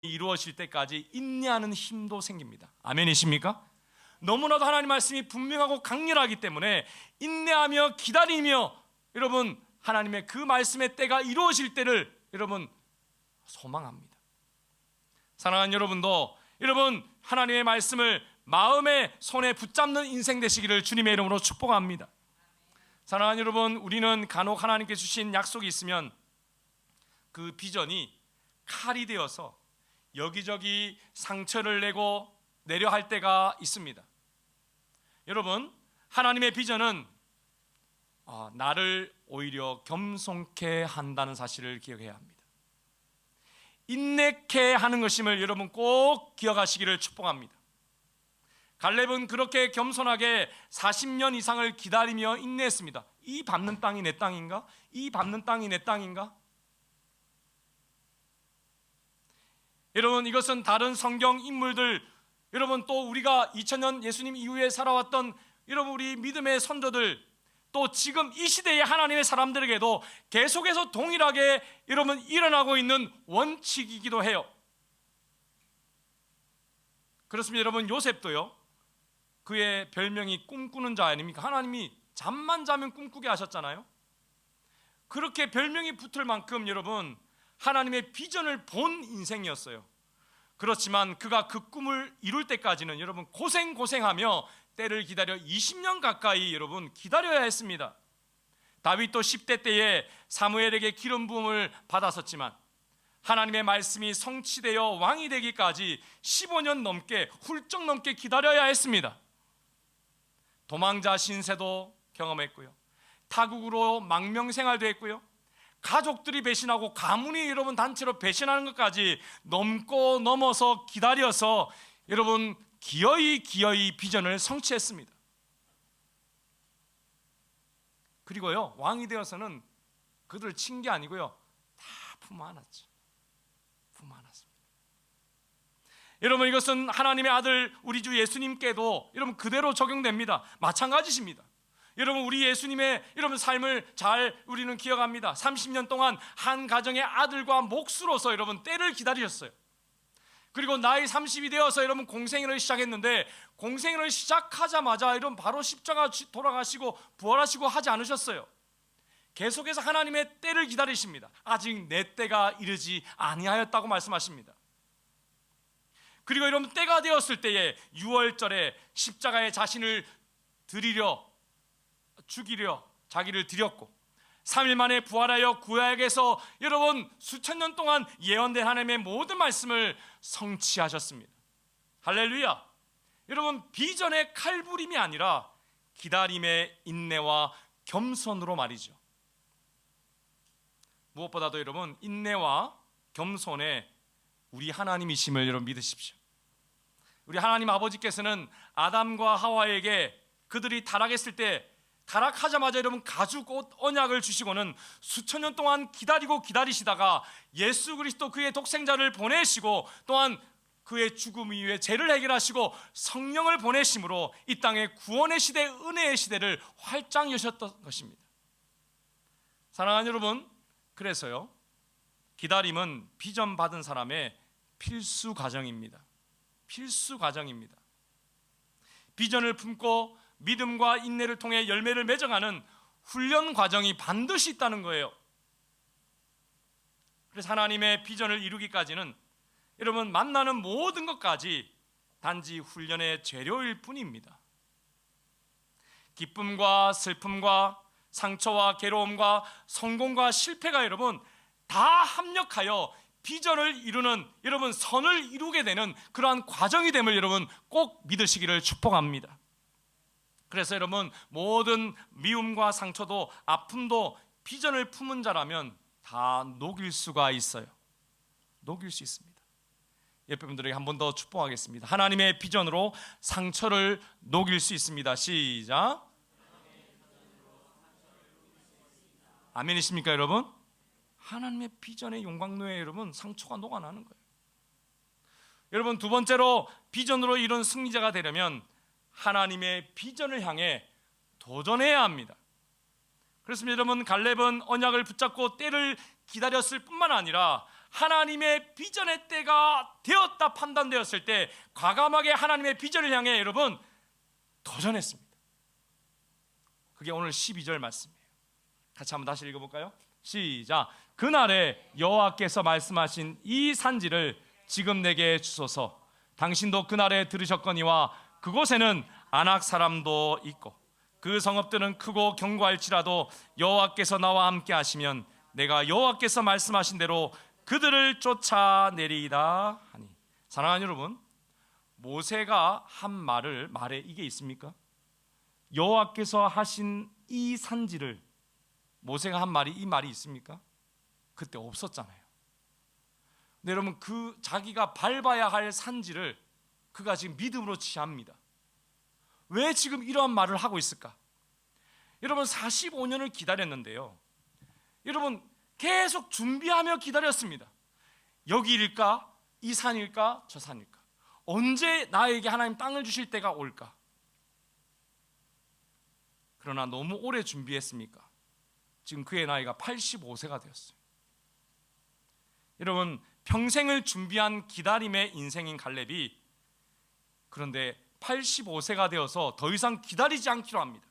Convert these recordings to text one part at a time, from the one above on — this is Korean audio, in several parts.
이루어질 때까지 인내하는 힘도 생깁니다. 아멘이십니까? 너무나도 하나님 말씀이 분명하고 강렬하기 때문에 인내하며 기다리며 여러분 하나님의 그 말씀의 때가 이루어질 때를 여러분 소망합니다. 사랑하는 여러분도 여러분 하나님의 말씀을 마음의 손에 붙잡는 인생 되시기를 주님의 이름으로 축복합니다. 사랑하는 여러분, 우리는 간혹 하나님께 주신 약속이 있으면 그 비전이 칼이 되어서 여기저기 상처를 내고 내려 할 때가 있습니다. 여러분, 하나님의 비전은 나를 오히려 겸손케 한다는 사실을 기억해야 합니다. 인내케 하는 것임을 여러분 꼭 기억하시기를 축복합니다. 갈렙은 그렇게 겸손하게 40년 이상을 기다리며 인내했습니다. 이 밟는 땅이 내 땅인가? 이 밟는 땅이 내 땅인가? 여러분, 이것은 다른 성경 인물들, 여러분 또 우리가 2000년 예수님 이후에 살아왔던 여러분 우리 믿음의 선조들, 또 지금 이 시대의 하나님의 사람들에게도 계속해서 동일하게 여러분 일어나고 있는 원칙이기도 해요. 그렇습니다. 여러분, 요셉도요, 그의 별명이 꿈꾸는 자 아닙니까? 하나님이 잠만 자면 꿈꾸게 하셨잖아요. 그렇게 별명이 붙을 만큼 여러분 하나님의 비전을 본 인생이었어요. 그렇지만 그가 그 꿈을 이룰 때까지는 여러분 고생하며 때를 기다려 20년 가까이 여러분 기다려야 했습니다. 다윗도 10대 때에 사무엘에게 기름 부음을 받았었지만 하나님의 말씀이 성취되어 왕이 되기까지 15년 넘게 훌쩍 넘게 기다려야 했습니다. 도망자 신세도 경험했고요, 타국으로 망명생활도 했고요, 가족들이 배신하고 가문이 여러분 단체로 배신하는 것까지 넘어서 기다려서 여러분 기어이 비전을 성취했습니다. 그리고요, 왕이 되어서는 그들을 친 게 아니고요, 다 품어안았죠. 품어안았습니다. 여러분, 이것은 하나님의 아들 우리 주 예수님께도 여러분 그대로 적용됩니다. 마찬가지십니다. 여러분, 우리 예수님의 여러분 삶을 잘 우리는 기억합니다. 30년 동안 한 가정의 아들과 몫으로서 여러분 때를 기다리셨어요. 그리고 나이 30이 되어서 여러분 공생애를 시작했는데, 공생애를 시작하자마자 여러분 바로 십자가 돌아가시고 부활하시고 하지 않으셨어요. 계속해서 하나님의 때를 기다리십니다. 아직 내 때가 이르지 아니하였다고 말씀하십니다. 그리고 여러분 때가 되었을 때에 유월절에 십자가에 자신을 죽이려 자기를 드렸고 3일 만에 부활하여 구약에서 여러분 수천 년 동안 예언된 하나님의 모든 말씀을 성취하셨습니다. 할렐루야. 여러분, 비전의 칼부림이 아니라 기다림의 인내와 겸손으로 말이죠. 무엇보다도 여러분 인내와 겸손에 우리 하나님이심을 여러분 믿으십시오. 우리 하나님 아버지께서는 아담과 하와에게 그들이 타락했을 때 타락하자마자 여러분 가죽 옷 언약을 주시고는 수천 년 동안 기다리시다가 예수 그리스도 그의 독생자를 보내시고 또한 그의 죽음 이후에 죄를 해결하시고 성령을 보내심으로 이 땅의 구원의 시대, 은혜의 시대를 활짝 여셨던 것입니다. 사랑하는 여러분, 그래서요, 기다림은 비전 받은 사람의 필수 과정입니다. 필수 과정입니다. 비전을 품고 믿음과 인내를 통해 열매를 맺어가는 훈련 과정이 반드시 있다는 거예요. 그래서 하나님의 비전을 이루기까지는 여러분 만나는 모든 것까지 단지 훈련의 재료일 뿐입니다. 기쁨과 슬픔과 상처와 괴로움과 성공과 실패가 여러분 다 합력하여 비전을 이루는 여러분 선을 이루게 되는 그러한 과정이 됨을 여러분 꼭 믿으시기를 축복합니다. 그래서 여러분 모든 미움과 상처도 아픔도 비전을 품은 자라면 다 녹일 수가 있어요. 녹일 수 있습니다. 옆에 분들에게 한 번 더 축복하겠습니다. 하나님의 비전으로 상처를 녹일 수 있습니다. 시작. 아멘이십니까 여러분? 하나님의 비전의 용광로에 여러분 상처가 녹아나는 거예요. 여러분, 두 번째로 비전으로 이룬 승리자가 되려면 하나님의 비전을 향해 도전해야 합니다. 그렇습니다. 여러분, 갈렙은 언약을 붙잡고 때를 기다렸을 뿐만 아니라 하나님의 비전의 때가 되었다 판단되었을 때 과감하게 하나님의 비전을 향해 여러분 도전했습니다. 그게 오늘 12절 말씀이에요. 같이 한번 다시 읽어볼까요? 시작. 그날에 여호와께서 말씀하신 이 산지를 지금 내게 주소서. 당신도 그날에 들으셨거니와 그곳에는 아낙 사람도 있고 그 성읍들은 크고 견고할지라도 여호와께서 나와 함께 하시면 내가 여호와께서 말씀하신 대로 그들을 쫓아내리이다 하니. 사랑하는 여러분, 모세가 한 말에 이게 있습니까? 여호와께서 하신 이 산지를 모세가 한 말이 이 말이 있습니까? 그때 없었잖아요. 근데 여러분 그 자기가 밟아야 할 산지를 그가 지금 믿음으로 취합니다. 왜 지금 이러한 말을 하고 있을까? 여러분 45년을 기다렸는데요, 여러분 계속 준비하며 기다렸습니다. 여기일까? 이 산일까? 저 산일까? 언제 나에게 하나님 땅을 주실 때가 올까? 그러나 너무 오래 준비했습니까? 지금 그의 나이가 85세가 되었어요. 여러분 평생을 준비한 기다림의 인생인 갈렙이 그런데 85세가 되어서 더 이상 기다리지 않기로 합니다.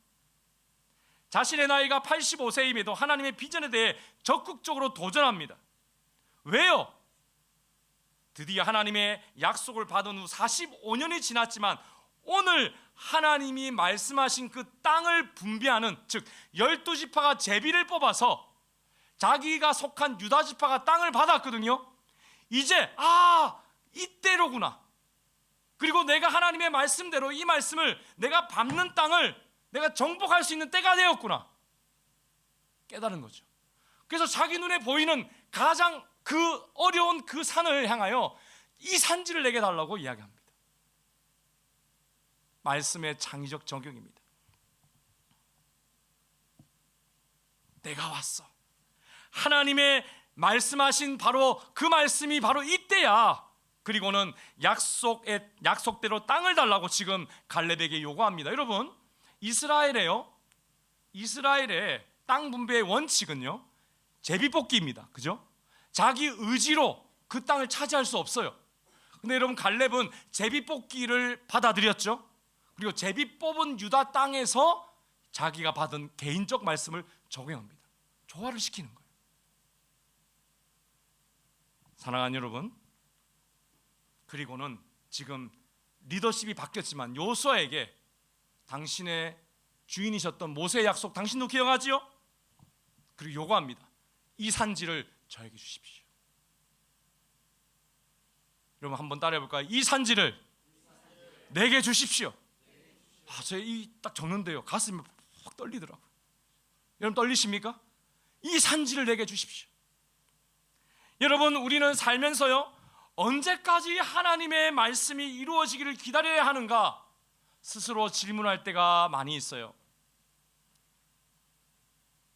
자신의 나이가 85세임에도 하나님의 비전에 대해 적극적으로 도전합니다. 왜요? 드디어 하나님의 약속을 받은 후 45년이 지났지만 오늘 하나님이 말씀하신 그 땅을 분배하는, 즉 12지파가 제비를 뽑아서 자기가 속한 유다지파가 땅을 받았거든요. 이제 이때로구나. 그리고 내가 하나님의 말씀대로 이 말씀을 내가 밟는 땅을 내가 정복할 수 있는 때가 되었구나 깨달은 거죠. 그래서 자기 눈에 보이는 가장 그 어려운 그 산을 향하여 이 산지를 내게 달라고 이야기합니다. 말씀의 창의적 적용입니다. 내가 왔어. 하나님의 말씀하신 바로 그 말씀이 바로 이때야. 그리고는 약속대로 땅을 달라고 지금 갈렙에게 요구합니다. 여러분 이스라엘의 땅 분배의 원칙은요 제비뽑기입니다. 그죠? 자기 의지로 그 땅을 차지할 수 없어요. 근데 여러분 갈렙은 제비뽑기를 받아들였죠. 그리고 제비 뽑은 유다 땅에서 자기가 받은 개인적 말씀을 적용합니다. 조화를 시키는 거예요. 사랑하는 여러분, 그리고는 지금 리더십이 바뀌었지만 여호수아에게 당신의 주인이셨던 모세의 약속 당신도 기억하지요? 그리고 요구합니다. 이 산지를 저에게 주십시오. 여러분 한번 따라해 볼까요? 이 산지를 내게 주십시오. 제가 딱 적는데요 가슴이 확 떨리더라고요. 여러분 떨리십니까? 이 산지를 내게 주십시오. 여러분 우리는 살면서요 언제까지 하나님의 말씀이 이루어지기를 기다려야 하는가 스스로 질문할 때가 많이 있어요.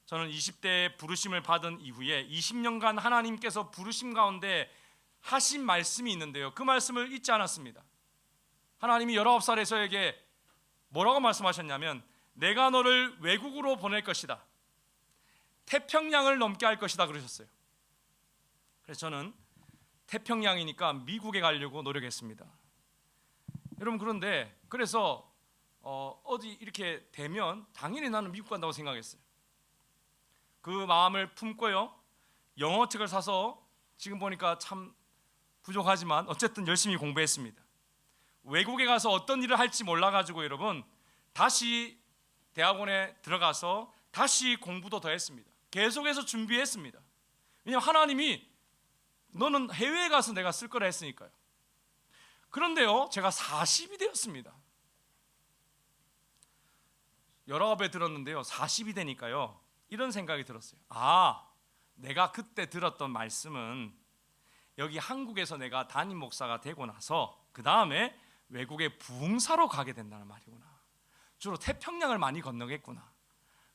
저는 20대에 부르심을 받은 이후에 20년간 하나님께서 부르심 가운데 하신 말씀이 있는데요, 그 말씀을 잊지 않았습니다. 하나님이 19살에 저에게 뭐라고 말씀하셨냐면 내가 너를 외국으로 보낼 것이다, 태평양을 넘게 할 것이다 그러셨어요. 그래서 저는 태평양이니까 미국에 가려고 노력했습니다. 여러분 그런데 그래서 어디 이렇게 되면 당연히 나는 미국 간다고 생각했어요. 그 마음을 품고요 영어책을 사서 지금 보니까 참 부족하지만 어쨌든 열심히 공부했습니다. 외국에 가서 어떤 일을 할지 몰라가지고 여러분 다시 대학원에 들어가서 다시 공부도 더 했습니다. 계속해서 준비했습니다. 왜냐하면 하나님이 너는 해외에 가서 내가 쓸 거라 했으니까요. 그런데요 제가 40이 되었습니다. 19에 들었는데요 40이 되니까요 이런 생각이 들었어요. 내가 그때 들었던 말씀은 여기 한국에서 내가 담임 목사가 되고 나서 그 다음에 외국에 부흥사로 가게 된다는 말이구나. 주로 태평양을 많이 건너겠구나.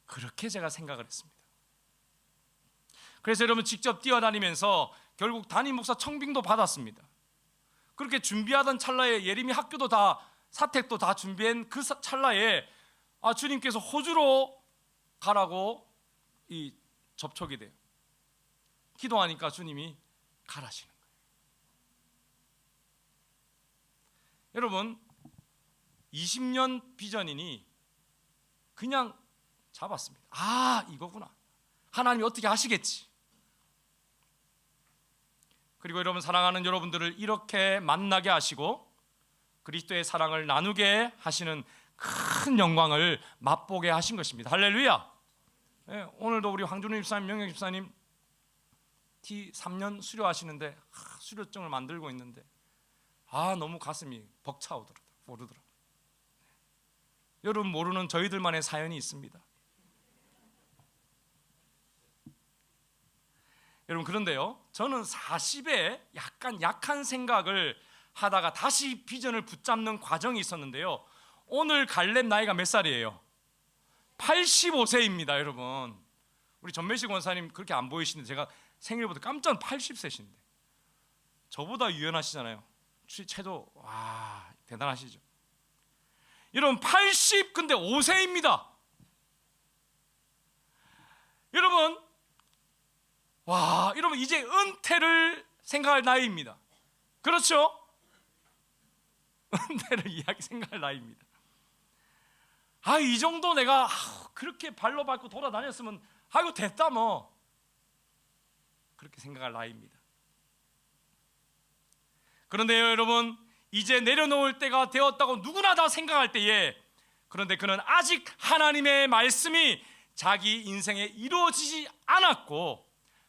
그렇게 제가 생각을 했습니다. 그래서 여러분 직접 뛰어다니면서 결국 담임 목사 청빙도 받았습니다. 그렇게 준비하던 찰나에 예림이 학교도 다 사택도 다 준비한 그 찰나에 주님께서 호주로 가라고 접촉이 돼요. 기도하니까 주님이 가라시는 거예요. 여러분 20년 비전이니 그냥 잡았습니다. 아, 이거구나. 하나님이 어떻게 하시겠지. 그리고 여러분, 사랑하는 여러분들을 이렇게 만나게 하시고 그리스도의 사랑을 나누게 하시는 큰 영광을 맛보게 하신 것입니다. 할렐루야. 네, 오늘도 우리 황준우 집사님, 명영 집사님 T3년 수료하시는데 수료증을 만들고 있는데 너무 가슴이 벅차오르더라고요. 여러분 모르는 저희들만의 사연이 있습니다. 여러분, 그런데요, 저는 40에 약간 약한 생각을 하다가 다시 비전을 붙잡는 과정이 있었는데요. 오늘 갈렙 나이가 몇 살이에요? 85세입니다. 여러분, 우리 전매식 원사님 그렇게 안 보이시는데 제가 생일부터 깜짝 80세신데 저보다 유연하시잖아요. 체도 와 대단하시죠. 여러분 80 근데 5세입니다. 여러분 여러분 이제 은퇴를 생각할 나이입니다. 그렇죠? 은퇴를 생각할 나이입니다. 이 정도 내가 그렇게 발로 밟고 돌아다녔으면 이거 됐다 뭐 그렇게 생각할 나이입니다. 그런데요, 여러분, 이제 내려놓을 때가 되었다고 누구나 다 생각할 때에, 그런데 그는 아직 하나님의 말씀이 자기 인생에 이루어지지 않았고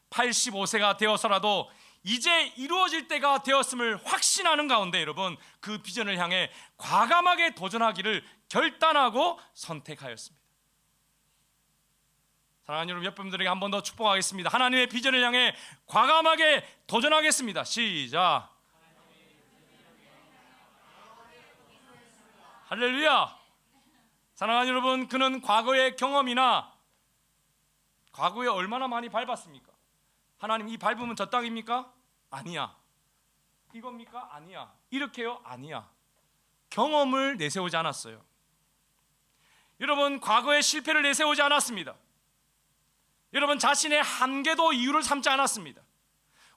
85세가 되어서라도 이제 이루어질 때가 되었음을 확신하는 가운데 여러분 그 비전을 향해 과감하게 도전하기를 결단하고 선택하였습니다. 사랑하는 여러분, 옆분들에게 한 번 더 축복하겠습니다. 하나님의 비전을 향해 과감하게 도전하겠습니다. 시작. 할렐루야. 사랑하는 여러분, 그는 과거의 경험이나 과거에 얼마나 많이 밟았습니까? 하나님 이 밟으면 저 땅입니까? 아니야. 이겁니까? 아니야. 이렇게요? 아니야. 경험을 내세우지 않았어요. 여러분, 과거의 실패를 내세우지 않았습니다. 여러분, 자신의 한계도 이유를 삼지 않았습니다.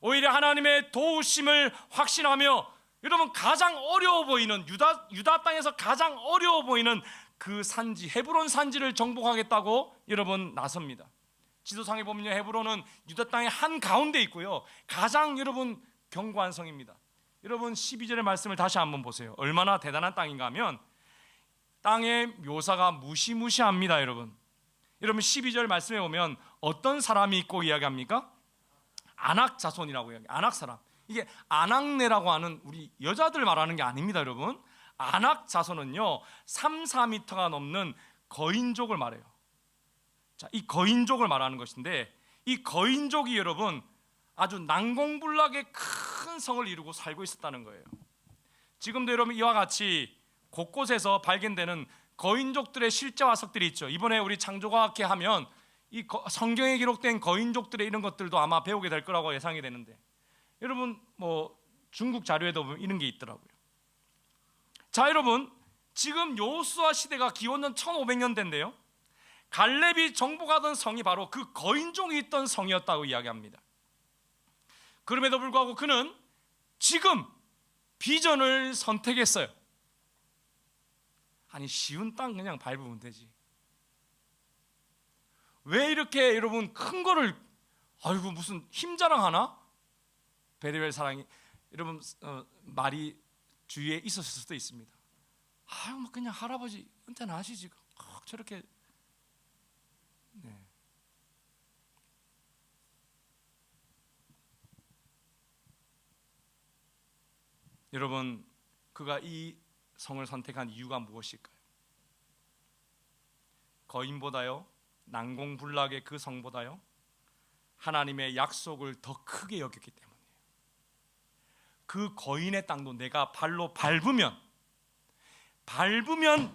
오히려 하나님의 도우심을 확신하며 여러분 가장 어려워 보이는 유다 땅에서 가장 어려워 보이는 그 산지 헤브론 산지를 정복하겠다고 여러분 나섭니다. 지도상에 보면요, 헤브론은 유다 땅의 한 가운데 있고요, 가장 여러분 견고한 성입니다. 여러분 12절의 말씀을 다시 한번 보세요. 얼마나 대단한 땅인가 하면 땅의 묘사가 무시무시합니다. 여러분 12절 말씀에 보면 어떤 사람이 있고 이야기합니까? 아낙 자손이라고 이야기해요. 아낙 사람. 이게 아낙네라고 하는 우리 여자들 말하는 게 아닙니다. 여러분 아낙 자손은요 3, 4m가 넘는 거인족을 말해요. 자, 이 거인족을 말하는 것인데 이 거인족이 여러분 아주 난공불락의 큰 성을 이루고 살고 있었다는 거예요. 지금도 여러분 이와 같이 곳곳에서 발견되는 거인족들의 실제 화석들이 있죠. 이번에 우리 창조과학회 하면 이 성경에 기록된 거인족들의 이런 것들도 아마 배우게 될 거라고 예상이 되는데 여러분 뭐 중국 자료에도 보면 이런 게 있더라고요. 자, 여러분 지금 여호수아 시대가 기원전 1500년대인데요 갈렙이 정복하던 성이 바로 그 거인족이 있던 성이었다고 이야기합니다. 그럼에도 불구하고 그는 지금 비전을 선택했어요. 아니 쉬운 땅 그냥 밟으면 되지. 왜 이렇게 여러분 큰 거를 아이고 무슨 힘자랑하나? 베리벨 사랑이 여러분 말이 주위에 있었을 수도 있습니다. 아유 뭐 그냥 할아버지 은퇴는 하시지 저렇게 네. 여러분 그가 이 성을 선택한 이유가 무엇일까요? 거인보다요 난공불락의 그 성보다요 하나님의 약속을 더 크게 여겼기 때문이에요. 그 거인의 땅도 내가 발로 밟으면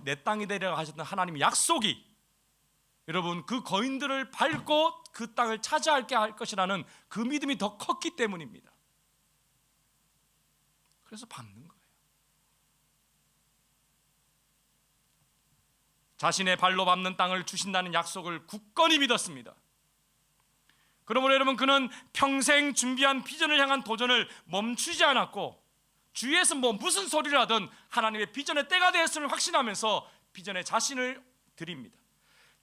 내 땅이 되리라고 하셨던 하나님의 약속이 여러분 그 거인들을 밟고 그 땅을 차지하게 할 것이라는 그 믿음이 더 컸기 때문입니다. 그래서 밟는 거예요. 자신의 발로 밟는 땅을 주신다는 약속을 굳건히 믿었습니다. 그러므로 여러분, 그는 평생 준비한 비전을 향한 도전을 멈추지 않았고, 주위에서 무슨 소리를 하든 하나님의 비전의 때가 되었음을 확신하면서 비전에 자신을 드립니다.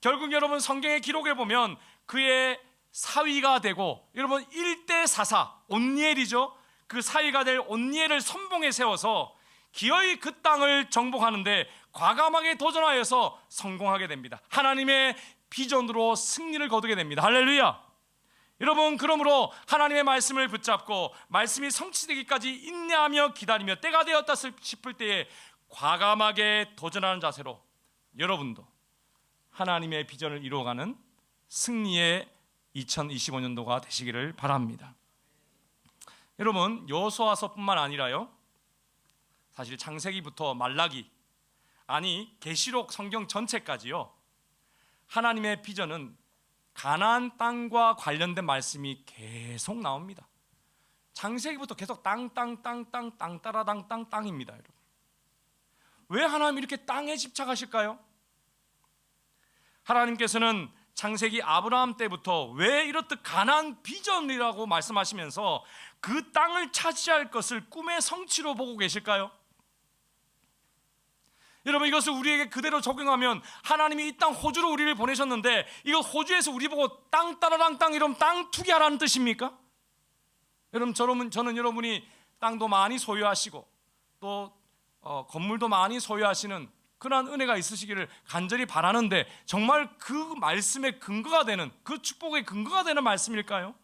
결국 여러분, 성경의 기록에 보면 그의 사위가 되고, 여러분 1대 사사 온니엘이죠. 그 사위가 될 온니엘을 선봉에 세워서 기어이 그 땅을 정복하는데 과감하게 도전하여서 성공하게 됩니다. 하나님의 비전으로 승리를 거두게 됩니다. 할렐루야. 여러분, 그러므로 하나님의 말씀을 붙잡고 말씀이 성취되기까지 인내하며 기다리며 때가 되었다 싶을 때에 과감하게 도전하는 자세로 여러분도 하나님의 비전을 이루어가는 승리의 2025년도가 되시기를 바랍니다. 여러분, 여호수아서뿐만 아니라요, 사실 창세기부터 말라기, 아니 계시록 성경 전체까지요, 하나님의 비전은 가나안 땅과 관련된 말씀이 계속 나옵니다. 창세기부터 계속 땅 따라당 땅입니다. 여러분, 왜 하나님이 이렇게 땅에 집착하실까요? 하나님께서는 창세기 아브라함 때부터 왜 이렇듯 가나안 비전이라고 말씀하시면서 그 땅을 차지할 것을 꿈의 성취로 보고 계실까요? 여러분, 이것을 우리에게 그대로 적용하면 하나님이 이 땅 호주로 우리를 보내셨는데, 이거 호주에서 우리 보고 땅 따라랑 땅 이러면 땅 투기하라는 뜻입니까? 여러분, 저는 여러분이 땅도 많이 소유하시고 또 건물도 많이 소유하시는 그러한 은혜가 있으시기를 간절히 바라는데, 정말 그 말씀의 근거가 되는, 그 축복의 근거가 되는 말씀일까요?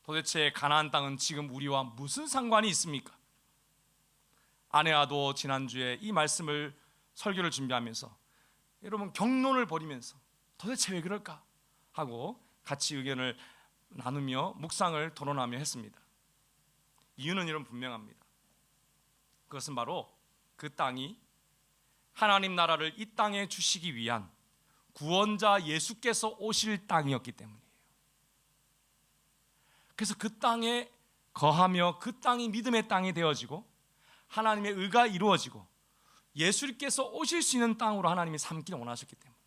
도대체 가나안 땅은 지금 우리와 무슨 상관이 있습니까? 아내와도 지난주에 이 말씀을 설교를 준비하면서 여러분 격론을 벌이면서 도대체 왜 그럴까 하고 같이 의견을 나누며 묵상을 토론하며 했습니다. 이유는 여러분 분명합니다. 그것은 바로 그 땅이 하나님 나라를 이 땅에 주시기 위한 구원자 예수께서 오실 땅이었기 때문이에요. 그래서 그 땅에 거하며 그 땅이 믿음의 땅이 되어지고 하나님의 의가 이루어지고 예수님께서 오실 수 있는 땅으로 하나님이 삼기를 원하셨기 때문에,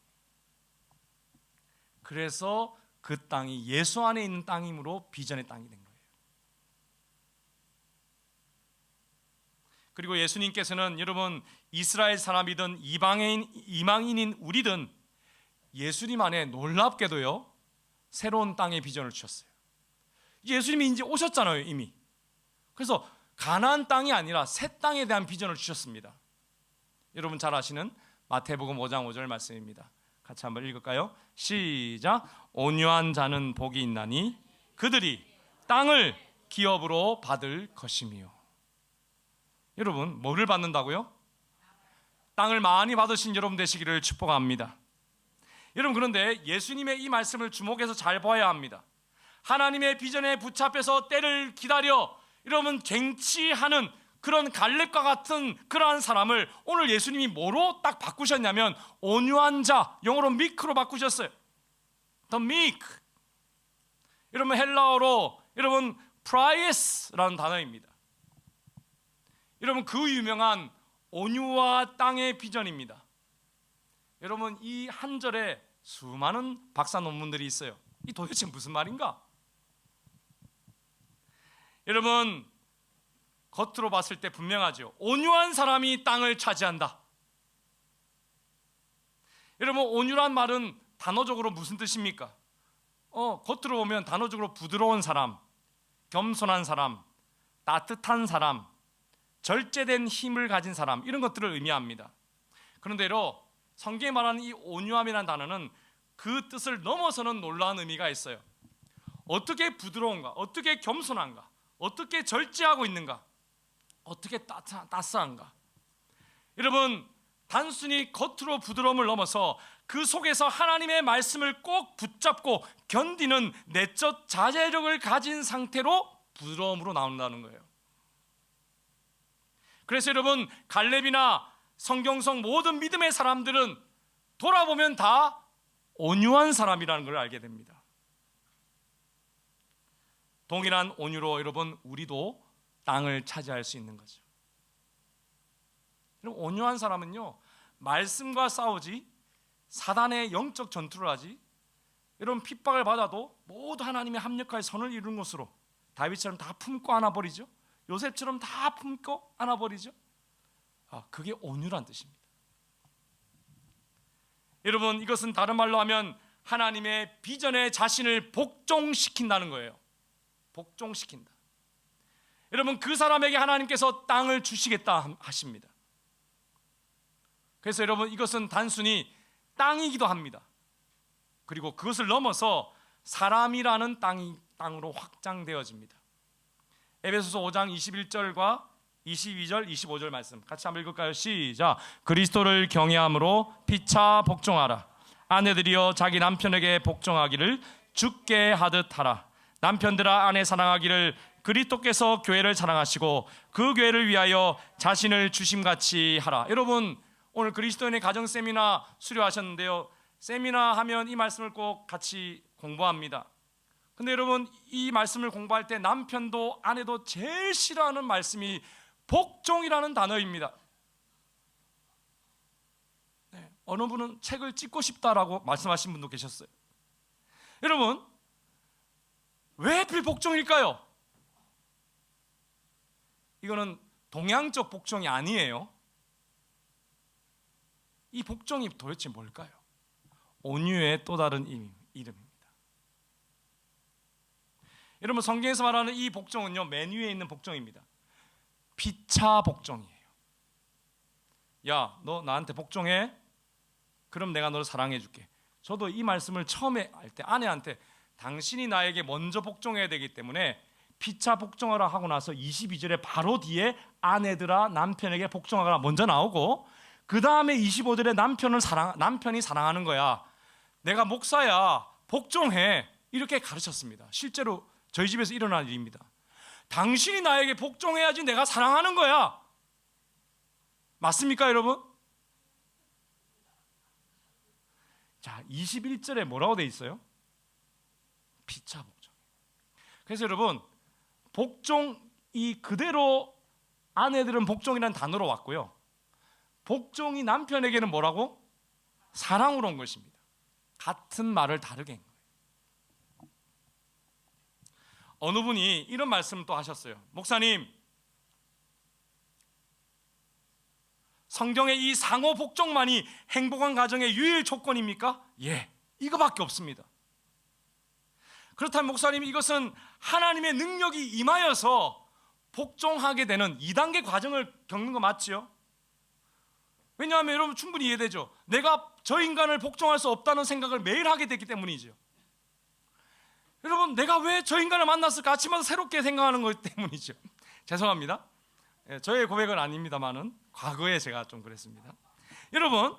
그래서 그 땅이 예수 안에 있는 땅이므로 비전의 땅이 된 거예요. 그리고 예수님께서는 여러분 이스라엘 사람이든 이방인인 우리든 예수님 안에 놀랍게도요 새로운 땅의 비전을 주셨어요. 예수님이 이제 오셨잖아요 이미. 그래서 가나안 땅이 아니라 새 땅에 대한 비전을 주셨습니다. 여러분 잘 아시는 마태복음 5장 5절 말씀입니다. 같이 한번 읽을까요? 시작. 온유한 자는 복이 있나니 그들이 땅을 기업으로 받을 것이며. 여러분 뭐를 받는다고요? 땅을 많이 받으신 여러분 되시기를 축복합니다. 여러분, 그런데 예수님의 이 말씀을 주목해서 잘 봐야 합니다. 하나님의 비전에 붙잡혀서 때를 기다려 여러분 쟁취하는 그런 갈렙과 같은 그러한 사람을 오늘 예수님이 뭐로 딱 바꾸셨냐면 온유한 자, 영어로 meek로 바꾸셨어요. The meek. 여러분 헬라어로 여러분 praes라는 단어입니다. 여러분 그 유명한 온유와 땅의 비전입니다. 여러분 이 한 절에 수많은 박사 논문들이 있어요. 이 도대체 무슨 말인가? 여러분 겉으로 봤을 때 분명하죠. 온유한 사람이 땅을 차지한다. 여러분 온유란 말은 단어적으로 무슨 뜻입니까? 겉으로 보면 단어적으로 부드러운 사람, 겸손한 사람, 따뜻한 사람, 절제된 힘을 가진 사람, 이런 것들을 의미합니다. 그런데로 성경에 말하는 이 온유함이라는 단어는 그 뜻을 넘어서는 놀라운 의미가 있어요. 어떻게 부드러운가? 어떻게 겸손한가? 어떻게 절제하고 있는가? 어떻게 따스한가? 여러분 단순히 겉으로 부드러움을 넘어서 그 속에서 하나님의 말씀을 꼭 붙잡고 견디는 내적 자제력을 가진 상태로 부드러움으로 나온다는 거예요. 그래서 여러분 갈렙이나 성경성 모든 믿음의 사람들은 돌아보면 다 온유한 사람이라는 걸 알게 됩니다. 동일한 온유로 여러분 우리도 땅을 차지할 수 있는 거죠. 여러분 온유한 사람은요 말씀과 싸우지, 사단의 영적 전투를 하지, 여러분 핍박을 받아도 모두 하나님의 합력하여 선을 이루는 것으로 다윗처럼 다 품고 안아버리죠. 요셉처럼 다 품고 안아버리죠. 그게 온유란 뜻입니다. 여러분 이것은 다른 말로 하면 하나님의 비전에 자신을 복종시킨다는 거예요. 복종시킨다. 여러분 그 사람에게 하나님께서 땅을 주시겠다 하십니다. 그래서 여러분 이것은 단순히 땅이기도 합니다. 그리고 그것을 넘어서 사람이라는 땅으로 확장되어집니다. 에베소서 5장 21절과 22절, 25절 말씀 같이 한번 읽을까요? 시작. 그리스도를 경외함으로 피차 복종하라. 아내들이여 자기 남편에게 복종하기를 주께 하듯 하라. 남편들아 아내 사랑하기를 그리스도께서 교회를 사랑하시고 그 교회를 위하여 자신을 주심같이 하라. 여러분 오늘 그리스도인의 가정 세미나 수료하셨는데요, 세미나 하면 이 말씀을 꼭 같이 공부합니다. 근데 여러분 이 말씀을 공부할 때 남편도 아내도 제일 싫어하는 말씀이 복종이라는 단어입니다. 어느 분은 책을 찍고 싶다라고 말씀하신 분도 계셨어요. 여러분 왜 하필 복종일까요? 이거는 동양적 복종이 아니에요. 이 복종이 도대체 뭘까요? 온유의 또 다른 이름입니다. 여러분 성경에서 말하는 이 복종은요, 맨 위에 있는 복종입니다. 피차 복종이에요. 야, 너 나한테 복종해? 그럼 내가 너를 사랑해 줄게. 저도 이 말씀을 처음에 할 때 아내한테 당신이 나에게 먼저 복종해야 되기 때문에 피차 복종하라 하고 나서 22절에 바로 뒤에 아내들아 남편에게 복종하라 먼저 나오고, 그 다음에 25절에 남편이 사랑하는 거야. 내가 목사야 복종해, 이렇게 가르쳤습니다. 실제로 저희 집에서 일어난 일입니다. 당신이 나에게 복종해야지 내가 사랑하는 거야. 맞습니까 여러분? 자, 21절에 뭐라고 돼 있어요? 피차 복종. 그래서 여러분 복종이 그대로 아내들은 복종이라는 단어로 왔고요, 복종이 남편에게는 뭐라고? 사랑으로 온 것입니다. 같은 말을 다르게 한 거예요. 어느 분이 이런 말씀을 또 하셨어요. 목사님, 성경의 이 상호 복종만이 행복한 가정의 유일 조건입니까? 예, 이거밖에 없습니다. 그렇다면 목사님, 이것은 하나님의 능력이 임하여서 복종하게 되는 2단계 과정을 겪는 거 맞지요? 왜냐하면 여러분 충분히 이해되죠. 내가 저 인간을 복종할 수 없다는 생각을 매일 하게 됐기 때문이죠. 여러분 내가 왜 저 인간을 만났을까 아침마다 새롭게 생각하는 것 때문이죠. 죄송합니다. 저의 고백은 아닙니다만은 과거에 제가 좀 그랬습니다. 여러분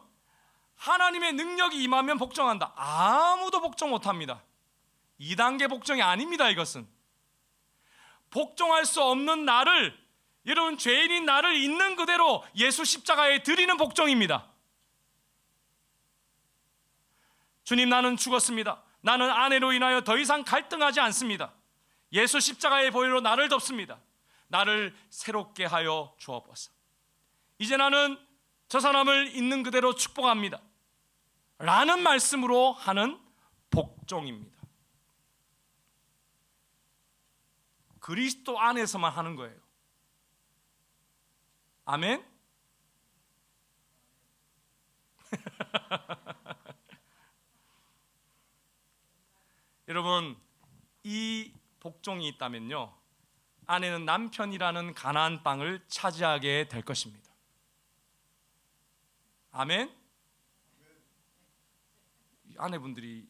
하나님의 능력이 임하면 복종한다. 아무도 복종 못합니다. 2단계 복종이 아닙니다. 이것은 복종할 수 없는 나를, 여러분 죄인인 나를 있는 그대로 예수 십자가에 드리는 복종입니다. 주님, 나는 죽었습니다. 나는 아내로 인하여 더 이상 갈등하지 않습니다. 예수 십자가의 보혈로 나를 덮습니다. 나를 새롭게 하여 주옵소서. 이제 나는 저 사람을 있는 그대로 축복합니다 라는 말씀으로 하는 복종입니다. 그리스도 안에서만 하는 거예요. 아멘? 여러분 이 복종이 있다면요, 아내는 남편이라는 가나안 땅을 차지하게 될 것입니다. 아멘? 아내분들이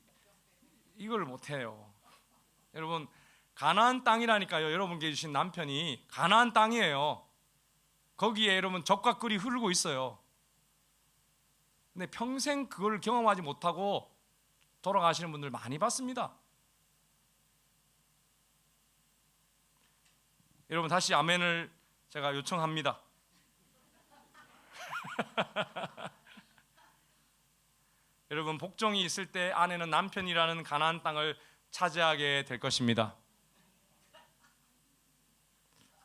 이걸 못해요. 여러분 가나안 땅이라니까요. 여러분께 주신 남편이 가나안 땅이에요. 거기에 여러분 적과 꿀이 흐르고 있어요. 근데 평생 그걸 경험하지 못하고 돌아가시는 분들 많이 봤습니다. 여러분 다시 아멘을 제가 요청합니다. 여러분 복종이 있을 때 아내는 남편이라는 가나안 땅을 차지하게 될 것입니다.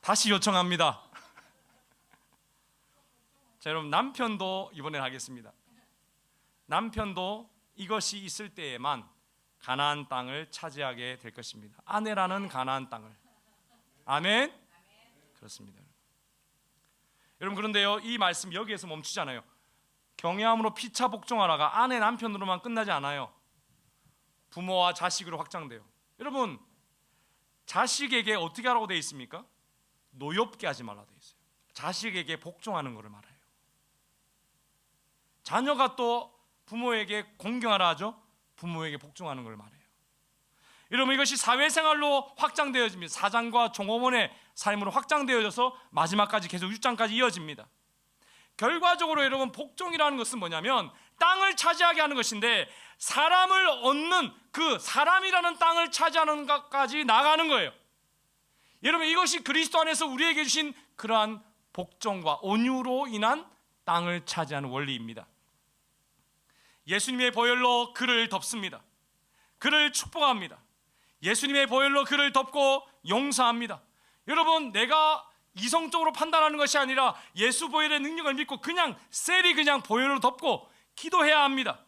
다시 요청합니다. 자, 여러분 남편도 이번엔 하겠습니다. 남편도 이것이 있을 때에만 가나안 땅을 차지하게 될 것입니다. 아내라는 가나안 땅을. 아멘. 그렇습니다. 여러분, 그런데요, 이 말씀 여기에서 멈추지 않아요. 경외함으로 피차 복종하라가 아내 남편으로만 끝나지 않아요. 부모와 자식으로 확장돼요. 여러분, 자식에게 어떻게 하라고 되어 있습니까? 노엽게 하지 말라 되어 있어요. 자식에게 복종하는 것을 말해요. 자녀가 또 부모에게 공경하라 하죠. 부모에게 복종하는 걸 말해요. 여러분, 이것이 사회생활로 확장되어집니다. 사장과 종업원의 삶으로 확장되어져서 마지막까지 계속 6장까지 이어집니다. 결과적으로 여러분, 복종이라는 것은 뭐냐면 땅을 차지하게 하는 것인데, 사람을 얻는 그 사람이라는 땅을 차지하는 것까지 나가는 거예요. 여러분, 이것이 그리스도 안에서 우리에게 주신 그러한 복종과 온유로 인한 땅을 차지하는 원리입니다. 예수님의 보혈로 그를 덮습니다. 그를 축복합니다. 예수님의 보혈로 그를 덮고 용서합니다. 여러분, 내가 이성적으로 판단하는 것이 아니라 예수 보혈의 능력을 믿고 그냥 셀이 그냥 보혈로 덮고 기도해야 합니다.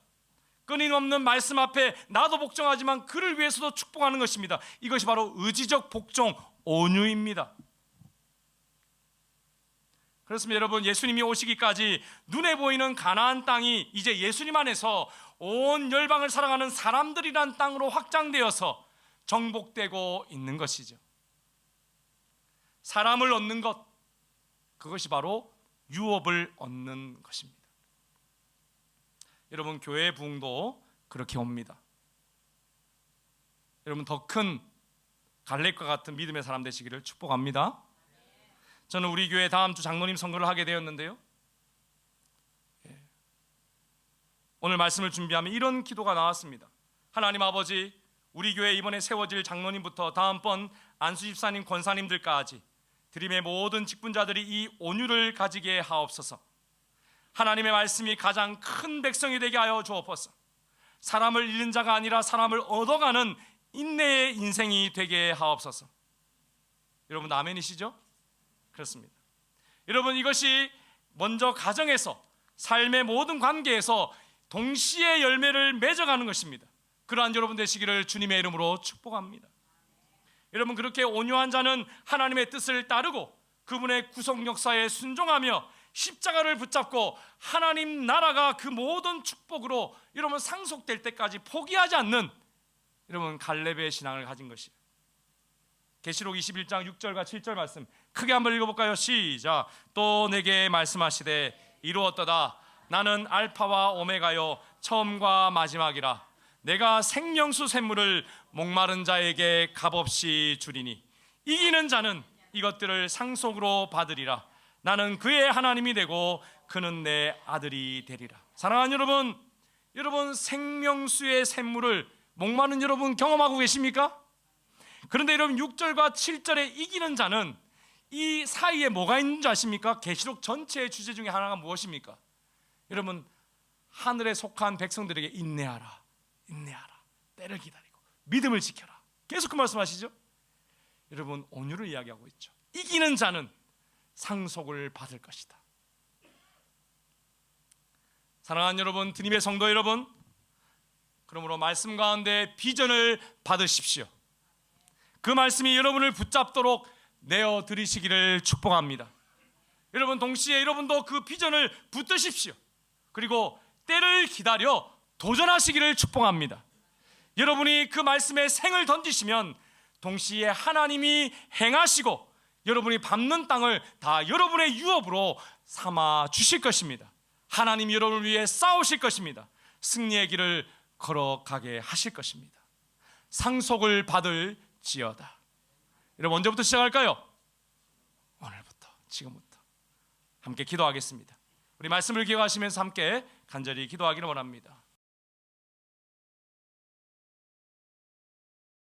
끊임없는 말씀 앞에 나도 복종하지만 그를 위해서도 축복하는 것입니다. 이것이 바로 의지적 복종, 온유입니다. 그렇습니다. 여러분, 예수님이 오시기까지 눈에 보이는 가나안 땅이 이제 예수님 안에서 온 열방을 사랑하는 사람들이란 땅으로 확장되어서 정복되고 있는 것이죠. 사람을 얻는 것, 그것이 바로 유업을 얻는 것입니다. 여러분, 교회 부흥도 그렇게 옵니다. 여러분, 더 큰 갈렙과 같은 믿음의 사람 되시기를 축복합니다. 저는 우리 교회 다음 주 장로님 선거를 하게 되었는데요, 오늘 말씀을 준비하면 이런 기도가 나왔습니다. 하나님 아버지, 우리 교회 이번에 세워질 장로님부터 다음번 안수 집사님, 권사님들까지 드림의 모든 직분자들이 이 온유를 가지게 하옵소서. 하나님의 말씀이 가장 큰 백성이 되게 하여 주옵소서. 사람을 잃는 자가 아니라 사람을 얻어가는 인내의 인생이 되게 하옵소서. 여러분, 아멘이시죠? 그렇습니다. 여러분, 이것이 먼저 가정에서, 삶의 모든 관계에서 동시에 열매를 맺어가는 것입니다. 그러한 여러분 되시기를 주님의 이름으로 축복합니다. 여러분, 그렇게 온유한 자는 하나님의 뜻을 따르고 그분의 구속 역사에 순종하며 십자가를 붙잡고 하나님 나라가 그 모든 축복으로 여러분 상속될 때까지 포기하지 않는 여러분 갈렙의 신앙을 가진 것이에요. 계시록 21장 6절과 7절 말씀 크게 한번 읽어볼까요? 시작. 또 내게 말씀하시되 이루었도다. 나는 알파와 오메가요 처음과 마지막이라. 내가 생명수 샘물을 목마른 자에게 값없이 주리니 이기는 자는 이것들을 상속으로 받으리라. 나는 그의 하나님이 되고 그는 내 아들이 되리라. 사랑하는 여러분, 여러분 생명수의 샘물을 목마른 여러분 경험하고 계십니까? 그런데 여러분 6절과 7절에 이기는 자는 이 사이에 뭐가 있는 줄 아십니까? 계시록 전체의 주제 중에 하나가 무엇입니까? 여러분, 하늘에 속한 백성들에게 인내하라, 인내하라, 때를 기다리고 믿음을 지켜라. 계속 그 말씀하시죠. 여러분, 온유를 이야기하고 있죠. 이기는 자는 상속을 받을 것이다. 사랑하는 여러분, 드림의 성도 여러분, 그러므로 말씀 가운데 비전을 받으십시오. 그 말씀이 여러분을 붙잡도록 내어드리시기를 축복합니다. 여러분, 동시에 여러분도 그 비전을 붙드십시오. 그리고 때를 기다려 도전하시기를 축복합니다. 여러분이 그 말씀에 생을 던지시면 동시에 하나님이 행하시고 여러분이 밟는 땅을 다 여러분의 유업으로 삼아 주실 것입니다. 하나님이 여러분을 위해 싸우실 것입니다. 승리의 길을 걸어가게 하실 것입니다. 상속을 받을 지어다. 여러분, 언제부터 시작할까요? 오늘부터, 지금부터 함께 기도하겠습니다. 우리 말씀을 기억하시면서 함께 간절히 기도하기를 원합니다.